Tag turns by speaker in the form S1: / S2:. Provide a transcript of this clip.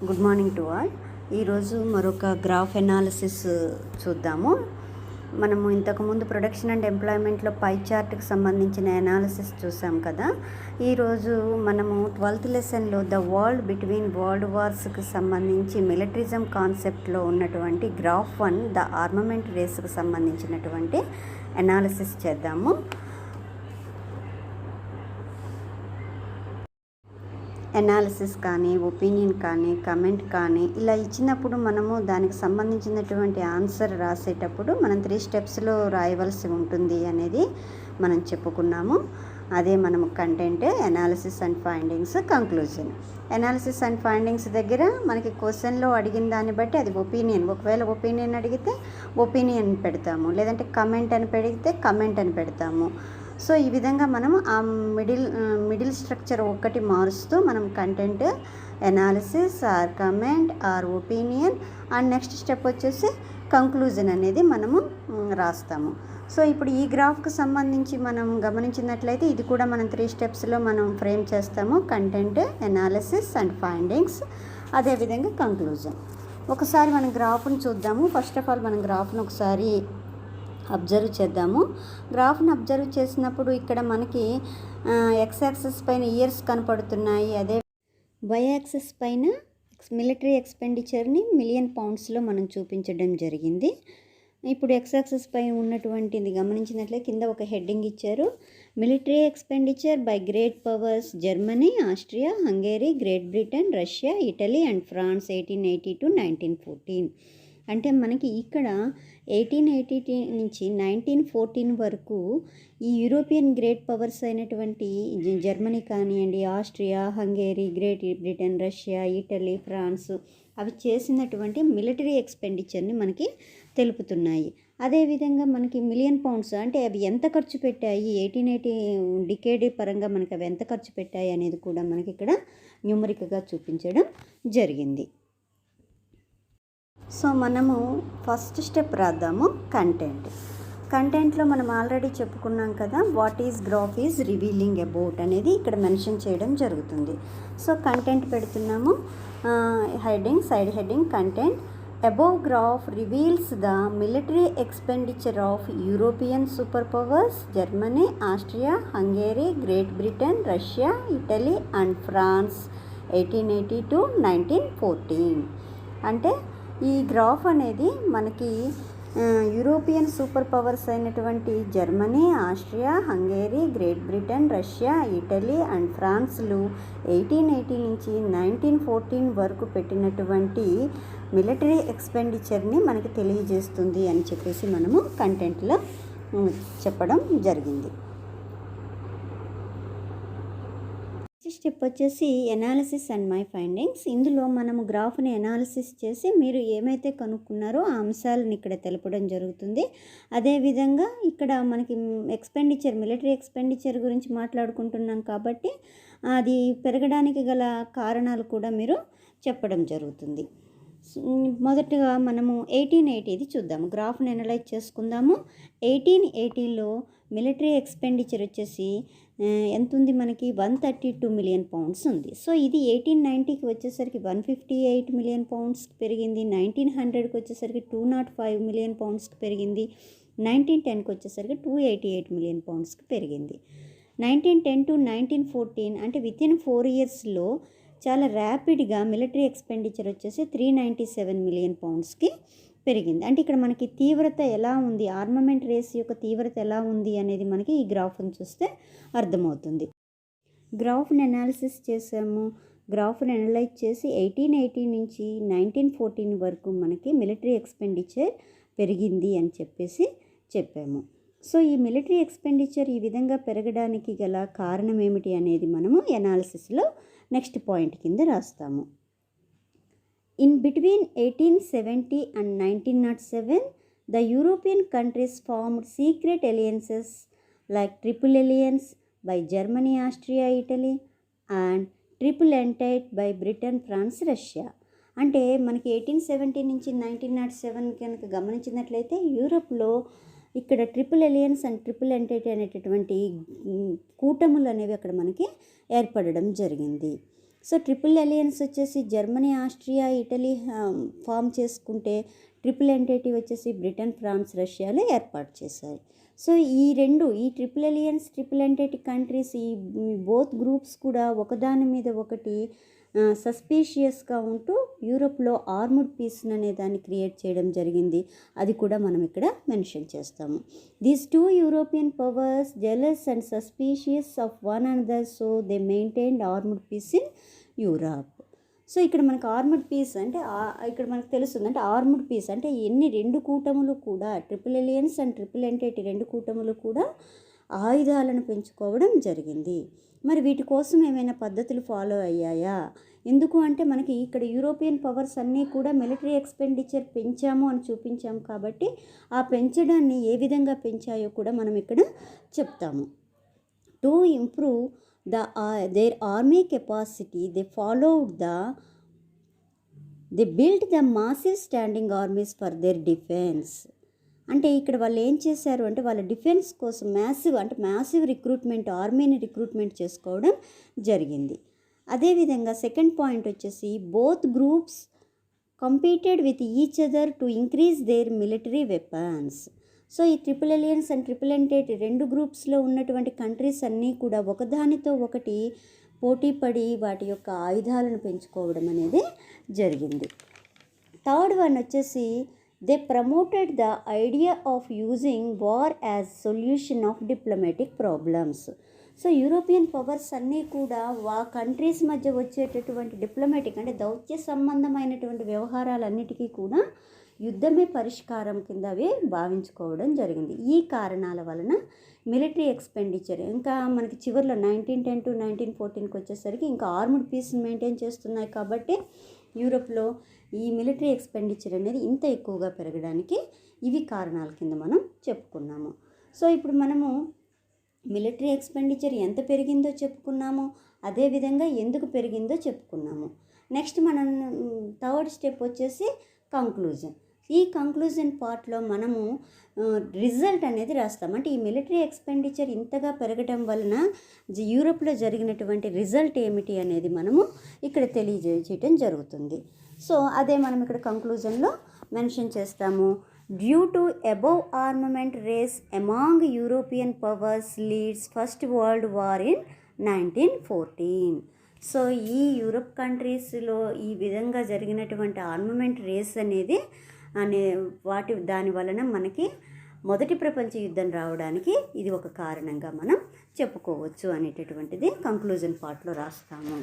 S1: Good morning to all. ఈరోజు మరొక graph analysis చూద్దాము. మనము ఇంతకుముందు ప్రొడక్షన్ అండ్ ఎంప్లాయ్మెంట్లో పై చార్ట్కి సంబంధించిన ఎనాలిసిస్ చూసాం కదా. ఈరోజు మనము 12th లెసన్లో ద వరల్డ్ బిట్వీన్ వరల్డ్ వార్స్కి సంబంధించి మిలిటరిజం కాన్సెప్ట్లో ఉన్నటువంటి గ్రాఫ్ 1 ద ఆర్మమెంట్ రేస్కి సంబంధించినటువంటి ఎనాలిసిస్ చేద్దాము. ఎనాలిసిస్ కానీ, ఒపీనియన్ కానీ, కమెంట్ కానీ ఇలా ఇచ్చినప్పుడు మనము దానికి సంబంధించినటువంటి ఆన్సర్ రాసేటప్పుడు మనం 3 స్టెప్స్లో రాయవలసి ఉంటుంది అనేది మనం చెప్పుకున్నాము. అదే మనము content, analysis and findings, conclusion. Analysis and findings దగ్గర మనకి క్వశ్చన్లో అడిగిన దాన్ని బట్టి అది ఒపీనియన్. ఒకవేళ ఒపీనియన్ అడిగితే ఒపీనియన్ పెడతాము, లేదంటే కమెంట్ అని పెడిగితే కమెంట్ అని పెడతాము. సో ఈ విధంగా మనం ఆ మిడిల్ స్ట్రక్చర్ ఒక్కటి మారుస్తూ మనం content, analysis or comment or opinion and next step వచ్చేసి కంక్లూజన్ అనేది మనము రాస్తాము. సో ఇప్పుడు ఈ గ్రాఫ్కి సంబంధించి మనం గమనించినట్లయితే ఇది కూడా మనం 3 స్టెప్స్లో మనం ఫ్రేమ్ చేస్తాము. కంటెంట్, ఎనాలిసిస్ అండ్ ఫైండింగ్స్, అదేవిధంగా కంక్లూజన్. ఒకసారి మనం గ్రాఫ్ను చూద్దాము. ఫస్ట్ ఆఫ్ ఆల్ మనం గ్రాఫ్ను ఒకసారి అబ్జర్వ్ చేద్దాము. గ్రాఫ్ను అబ్జర్వ్ చేసినప్పుడు ఇక్కడ మనకి ఎక్స్ యాక్సిస్ పైన ఇయర్స్ కనపడుతున్నాయి. అదే వై యాక్సిస్ పైన మిలిటరీ ఎక్స్పెండిచర్ని మిలియన్ పౌండ్స్లో మనం చూపించడం జరిగింది. ఇప్పుడు ఎక్స్ యాక్సిస్ పై ఉన్నటువంటిది గమనించినట్లయితే కింద ఒక హెడ్డింగ్ ఇచ్చారు. Military expenditure by great powers Germany, Austria, Hungary, Great Britain, Russia, Italy and France 1880 to 1914. అంటే మనకి ఇక్కడ 1880 నుంచి 1914 వరకు ఈ యూరోపియన్ గ్రేట్ పవర్స్ అయినటువంటి జర్మనీ కానివ్వండి, Austria, Hungary, Great Britain, Russia, Italy, France అవి చేసినటువంటి మిలిటరీ ఎక్స్పెండిచర్ని మనకి తెలుపుతున్నాయి. అదేవిధంగా మనకి మిలియన్ పౌండ్స్ అంటే అవి ఎంత ఖర్చు పెట్టాయి, 1880 డికేడ్ పరంగా మనకి అవి ఎంత ఖర్చు పెట్టాయి అనేది కూడా మనకి ఇక్కడ న్యూమరిక్గా చూపించడం జరిగింది. సో మనము ఫస్ట్ స్టెప్ రాద్దాము. కంటెంట్లో మనం ఆల్రెడీ చెప్పుకున్నాం కదా, what is graph is revealing about అనేది ఇక్కడ మెన్షన్ చేయడం జరుగుతుంది. సో కంటెంట్ పెడుతున్నాము. Heading, side heading, content. Above graph reveals the military expenditure of European super powers Germany, Austria, Hungary, Great Britain, Russia, Italy and France 1880 to 1914. అంటే ఈ graph అనేది మనకి European super powers అయినటువంటి Germany, Austria, Hungary, Great Britain, Russia, Italy and ఫ్రాన్స్లు 1880 నుంచి 1914 వరకు పెట్టినటువంటి military ఎక్స్పెండిచర్ని మనకి తెలియజేస్తుంది అని చెప్పేసి మనము కంటెంట్లో చెప్పడం జరిగింది. స్టెప్ వచ్చేసి ఎనాలిసిస్ అండ్ మై ఫైండింగ్స్. ఇందులో మనము గ్రాఫ్ని ఎనాలిసిస్ చేసి మీరు ఏమైతే కనుక్కున్నారో ఆ అంశాలను ఇక్కడ తెలపడం జరుగుతుంది. అదేవిధంగా ఇక్కడ మనకి మిలిటరీ ఎక్స్పెండిచర్ గురించి మాట్లాడుకుంటున్నాం కాబట్టి అది పెరగడానికి గల కారణాలు కూడా మీరు చెప్పడం జరుగుతుంది. మొదటగా మనము 1880 చూద్దాము. గ్రాఫ్ని ఎనలైజ్ చేసుకుందాము. 1880లో మిలిటరీ ఎక్స్పెండిచర్ వచ్చేసి ఎంత ఉంది మనకి 132 మిలియన్ పౌండ్స్ ఉంది. సో ఇది 1890కి వచ్చేసరికి 158 మిలియన్ పౌండ్స్కి పెరిగింది. 1900కి వచ్చేసరికి 205 మిలియన్ పౌండ్స్కి పెరిగింది. 1910కి వచ్చేసరికి 288 మిలియన్ పౌండ్స్కి పెరిగింది. 1910 to 1914 అంటే వితిన్ 4 ఇయర్స్లో చాలా ర్యాపిడ్గా మిలిటరీ ఎక్స్పెండిచర్ వచ్చేసి 397 మిలియన్ పౌండ్స్కి పెరిగింది. అంటే ఇక్కడ మనకి తీవ్రత ఎలా ఉంది, ఆర్మమెంట్ రేస్ యొక్క తీవ్రత ఎలా ఉంది అనేది మనకి ఈ గ్రాఫ్ని చూస్తే అర్థమవుతుంది. గ్రాఫ్ని అనాలిసిస్ చేసాము. గ్రాఫ్ని అనలైజ్ చేసి 1880 నుంచి 1914 వరకు మనకి మిలిటరీ ఎక్స్పెండిచర్ పెరిగింది అని చెప్పేసి చెప్పాము. సో ఈ మిలిటరీ ఎక్స్పెండిచర్ ఈ విధంగా పెరగడానికి గల కారణం ఏమిటి అనేది మనము ఎనాలిసిస్లో నెక్స్ట్ పాయింట్ కింద రాస్తాము. In between 1870 and 1907, the European countries formed secret alliances like Triple Alliance by Germany, Austria, Italy and Triple Entente by Britain, France, Russia. అంటే మనకి 1870 నుంచి 1907 కనుక గమనించినట్లయితే యూరోప్లో ఇక్కడ triple alliance and triple entity అనేటటువంటి కూటములు అనేవి అక్కడ మనకి ఏర్పడడం జరిగింది. సో ట్రిపుల్ అలియన్స్ వచ్చేసి జర్మనీ, ఆస్ట్రియా, ఇటలీ ఫామ్ చేసుకుంటే, ట్రిపుల్ ఎంటిటీ వచ్చేసి బ్రిటన్, ఫ్రాన్స్, రష్యాలు ఏర్పాటు చేశారు. సో ఈ triple alliance, triple entity countries, ఈ బోత్ గ్రూప్స్ కూడా ఒకదాని మీద ఒకటి సస్పీషియస్గా ఉంటూ యూరోప్లో ఆర్మ్డ్ పీస్ అనే దాన్ని క్రియేట్ చేయడం జరిగింది. అది కూడా మనం ఇక్కడ మెన్షన్ చేస్తాము. These two European powers jealous and suspicious of one another, so they maintained armed peace in Europe. So ఇక్కడ మనకు ఆర్మ్డ్ పీస్ అంటే ఇక్కడ మనకు తెలుస్తుంది, అంటే ఆర్మ్డ్ పీస్ అంటే రెండు కూటములు కూడా, triple alliance and triple entity రెండు కూటములు కూడా ఆయుధాలను పెంచుకోవడం జరిగింది. మరి వీటి కోసం ఏమైనా పద్ధతులు ఫాలో అయ్యాయా? ఎందుకు అంటే మనకి ఇక్కడ యూరోపియన్ పవర్స్ అన్నీ కూడా మిలిటరీ ఎక్స్పెండిచర్ పెంచాము అని చూపించాము కాబట్టి ఆ పెంచడాన్ని ఏ విధంగా పెంచాయో కూడా మనం ఇక్కడ చెప్తాము. To improve their army capacity, they built the massive standing armies for their defense. అంటే ఇక్కడ వాళ్ళు ఏం చేశారు అంటే వాళ్ళ డిఫెన్స్ కోసం మ్యాసివ్ రిక్రూట్మెంట్, ఆర్మీని రిక్రూట్మెంట్ చేసుకోవడం జరిగింది. అదేవిధంగా సెకండ్ పాయింట్ వచ్చేసి both groups competed with each other to increase their military weapons. So ఈ triple alliance and triple entity రెండు గ్రూప్స్లో ఉన్నటువంటి కంట్రీస్ అన్నీ కూడా ఒకదానితో ఒకటి పోటీపడి వాటి యొక్క ఆయుధాలను పెంచుకోవడం అనేది జరిగింది. థర్డ్ వన్ వచ్చేసి they promoted the idea of using war as solution of diplomatic problems. So European powers అన్నీ కూడా కంట్రీస్ మధ్య వచ్చేటటువంటి డిప్లొమాటిక్ అంటే దౌత్య సంబంధమైనటువంటి వ్యవహారాలన్నిటికీ కూడా యుద్ధమే పరిష్కారం కింద అవి భావించుకోవడం జరిగింది. ఈ కారణాల వలన మిలిటరీ ఎక్స్పెండిచర్ ఇంకా మనకి చివరిలో 1910 to 1914కి వచ్చేసరికి ఇంకా ఆర్మ్డ్ పీస్ మెయింటైన్ చేస్తున్నాయి కాబట్టి యూరోప్లో ఈ మిలిటరీ ఎక్స్పెండిచర్ అనేది ఇంత ఎక్కువగా పెరగడానికి ఇవి కారణాల కింద మనం చెప్పుకున్నాము. సో ఇప్పుడు మనము మిలిటరీ ఎక్స్పెండిచర్ ఎంత పెరిగిందో చెప్పుకున్నాము, అదేవిధంగా ఎందుకు పెరిగిందో చెప్పుకున్నాము. నెక్స్ట్ మనం థర్డ్ స్టెప్ వచ్చేసి కంక్లూజన్. ఈ కంక్లూజన్ పార్ట్లో మనము రిజల్ట్ అనేది రాస్తాం. అంటే ఈ మిలిటరీ ఎక్స్పెండిచర్ ఇంతగా పెరగడం వలన యూరోప్లో జరిగినటువంటి రిజల్ట్ ఏమిటి అనేది మనము ఇక్కడ తెలియజేయడం జరుగుతుంది. సో అదే మనం ఇక్కడ కంక్లూజన్లో మెన్షన్ చేస్తాము. Due to above armament race among European powers leads first world war in 1914. So ఈ యూరోప్ కంట్రీస్లో ఈ విధంగా జరిగినటువంటి ఆర్మమెంట్ రేస్ అనేది దాని వలన మనకి మొదటి ప్రపంచ యుద్ధం రావడానికి ఇది ఒక కారణంగా మనం చెప్పుకోవచ్చు అనేటటువంటిది కంక్లూజన్ పార్ట్లో రాస్తాము.